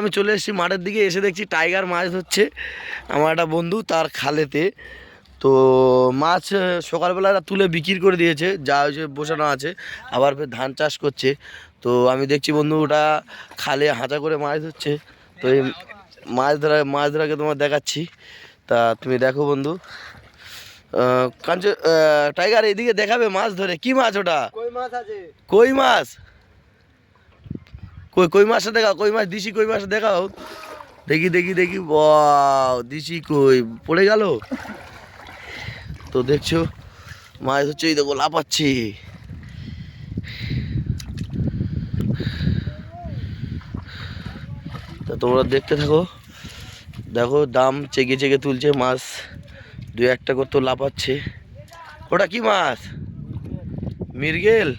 আমি চলে এসেছি মাঠের দিকে, এসে দেখছি টাইগার মাছ ধরছে আমার একটা বন্ধু তার খালেতে। তো মাছ সকালবেলা তুলে বিক্রি করে দিয়েছে, যা হয়েছে বসানো আছে, আবার ফের ধান চাষ করছে। তো আমি দেখছি বন্ধু ওটা খালে হাঁচা করে মাছ ধরছে। তো এই মাছ ধরাকে তোমার দেখাচ্ছি, তা তুমি দেখো বন্ধু। কাঞ্চ টাইগার এইদিকে দেখাবে মাছ ধরে, কি মাছ ওটা? কই মাছ আছে। কই মাছ? কই মাছটা দেখাও, কই মাছ, দিশি কই মাছটা দেখাও। দেখি দেখি দেখি, বাহ দিশি কই পড়ে গেল। তো দেখছো মাছ হচ্ছে, এই দেখো লাফাচ্ছি। তা তোমরা দেখতে থাকো, দেখো দাম চেকে চেকে তুলছে মাছ, দু একটা করতে লাফাচ্ছে। ওটা কি মাছ? মৃগেল।